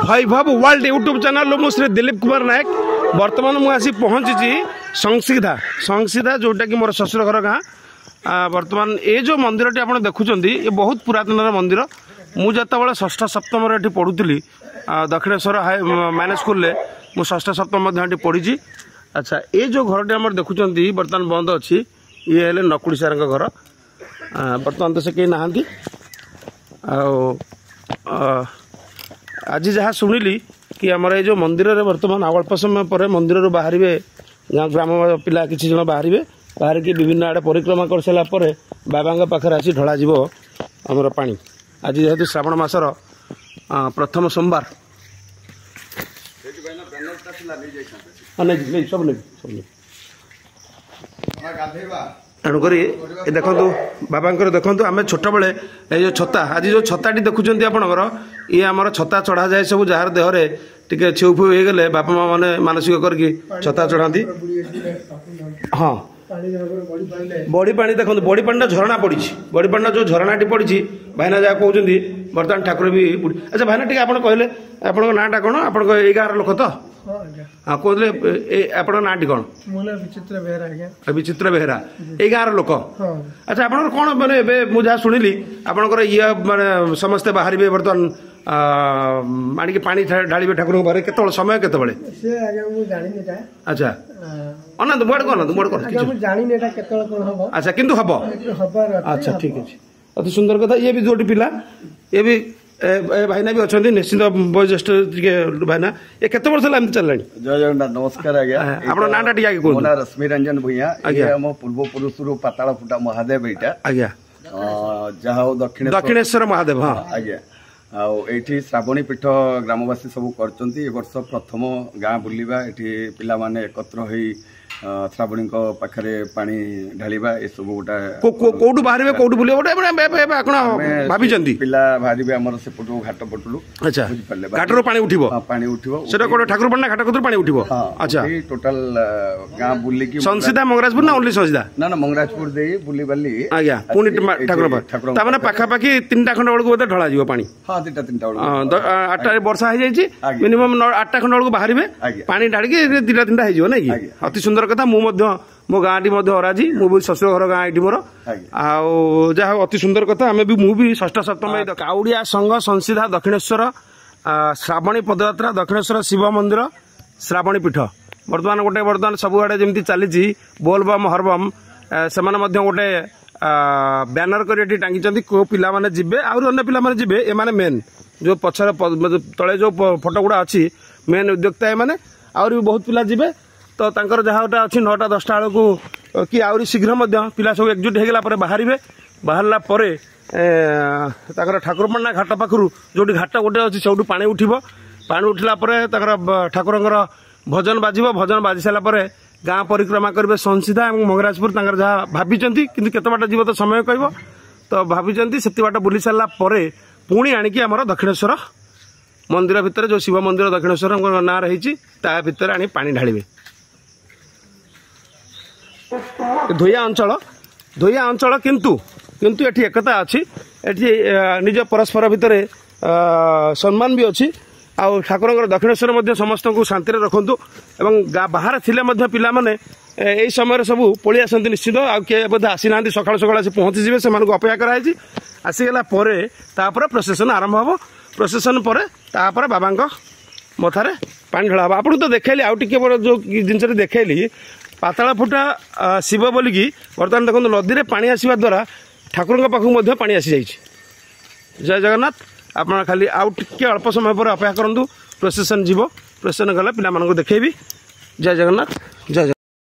वैभव world YouTube channel मु श्री दिलीप कुमार नायक बर्तमान मुझे पहुँची संसीधा जोटा कि मोर शशुर घर गाँ बर्तमान ये जो मंदिर टी आप देखुं ये बहुत पुरातन मंदिर मुझे बड़े षष्ठ सप्तम ये पढ़ुली दक्षिणेश्वर माइनस स्कूल मु षष्ठ सप्तम पढ़ी। अच्छा ये जो घर टी आम देखुं बर्तमान बंद अच्छी ये हेले नकुड़ी सार घर बर्तमान तो से कहीं नहांती आज जहाँ शुणिली कि आमर ये जो मंदिर रे बर्तमान अल्प समय पर मंदिर बाहर ग्राम पिला किसी जन बाहर की विभिन्न आड़े परिक्रमा कर सारा बाबा पाखे आसी ढला आमर पानी आज जेहेतु श्रावण मासर प्रथम सोमवार सब तेणुक देखु बाबा देखु आम छोट बड़े ये छता आज जो छताटी देखुं आपणकर ये आमर छता चढ़ा जाए सब जार देहरे टिके छेउ फु हो गले बापा माँ मैंने मानसिक करके छता चढ़ाती। हाँ बड़ी पानी देखो बड़ी पानी झरणा पड़ी बड़ी पानी जो झरणाटी पड़ी भाईना जहाँ कहते बर्तमान ठाकुर भी अच्छा भाईना टी आप कहले आप नाटा कौन आप गाँव लोक तो हाँ कहते आप नाटी कौन विचित्र बेहरा ये गाँव लोक अच्छा आप कौन मैंने मुझे शुणिली आपंकर ये माने समस्ते बाहर बर्तमान आनिक पानी ढाड़े ठाकुर के समय के अच्छा अनंत मुआड़ कौन अच्छा किंतु हम अच्छा ठीक अच्छे अति सुंदर कथा ये भी जोटी पिला ये भी भाईना भी अच्छा निश्चिंत वयोज्येष्ठ भाईना ये केत वर्ष चल जय जगन्नाथ नमस्कार आज्ञा आप नाटा टी आगे मो ना रश्मि रंजन भूया आज्ञा मो पूर्व पुरुष पाताल फुटा महादेव एटा आज्ञा जहाँ दक्षिणेश्वर महादेव हाँ आज्ञा आठी श्रावणी पीठ ग्रामवासी सब कर वर्ष प्रथम गाँ बुलवा ये पिला माने एकत्र होई श्रावणी पाखे पानी ढालिबा ये सब गोटा कोठू बाहर कोठू बुले भाभी पिला बाहर आमर से घाट पटलू अच्छा घाटर पानी उठिबो पानी उठिबो सेटा कोठे ठाकुर पन्ना घाट कतुर पानी उठिबो अच्छा टोटल गाँ बुलिकी संसीधा मंगराजपुर ना ओनली संसीधा ना मंगराजपुर दे बुली बाली आज्ञा पुनी ठाकुर ता माने पाखा पाखी 3टा खंड बेलू बोधे ढला जीवो पानी हां 3टा 8टा वर्षा हो जाई मिनिमम 8टा खंड बेलू बाहर पानी ढाड़ी 3टा हो नै कि अति सुंदर कथा मो गाँटी अराजी मु शशुर घर गाँ ये मोर आ अति सुंदर कथा आम भी मुझे षष्ठ सप्तम काउड़िया संघ संसीधा दक्षिणेश्वर श्रावणी पदयात्रा दक्षिणेश्वर शिव मंदिर श्रावणी पीठ बर्तमान सब आड़े जमी चली बोलबम हरबम से गोटे बैनर कर टांगी को पिला माने जिबे आउर अन्य पिला माने जिबे ए माने मेन जो पछर तले जो फोटो गुड़ा अच्छी मेन उद्योक्ता ए आउर भी बहुत पिला जिबे तो तांकर जहाँ गोटे अच्छी 9टा 10टा बेलू कि आउरी शीघ्र पिला सब एकजुट होगला बाहर बाहरला ठाकुरपण्णा घाट पाखु जो घाट गोटे अच्छी सब पानी उठिबो पानी उठला ठाकुर भजन बाजी सारापर गाँ परिक्रमा करेंगे संसीधा और मंगराजपुर जहाँ भाभी किंतु केत बाट जीव तो समय कह तो भाभी से बाट बुली सारा पुणी आणिकी आमर दक्षिणेश्वर मंदिर भितर जो शिव मंदिर दक्षिणेश्वर ना रही भितर आनी पानी ढालिबे धोया अंचल किंतु किंतु एठी एकता अच्छी एठी निज परस्पर भितर सम्मान भी अच्छी आउ ठाकुर दक्षिणेश्वर समस्त को शांति रखु एवं बाहर थिले पिला माने यही समय सब पलि आसती निश्चित आए बोधे आसी ना सकाल सकाल आसी पहुँची जाए से अपेक्षा कराई आसीगला प्रोसेसन आरंभ हम प्रोसेसन पर बाबा मथारे पानी ढला आप तो देखली आउ टे जो जिन देखली पाताल फुटा शिव बोलिकी बर्तमान देखो नदी में पानी आसवा द्वारा ठाकुर पाखु पानी आसी जाइए। जय जगन्नाथ आप खाली आउ टे अल्प समय पर अपेक्षा करूँ प्रोसेसन जीव प्रोसेसन गला पिला देखी। जय जगन्नाथ जय।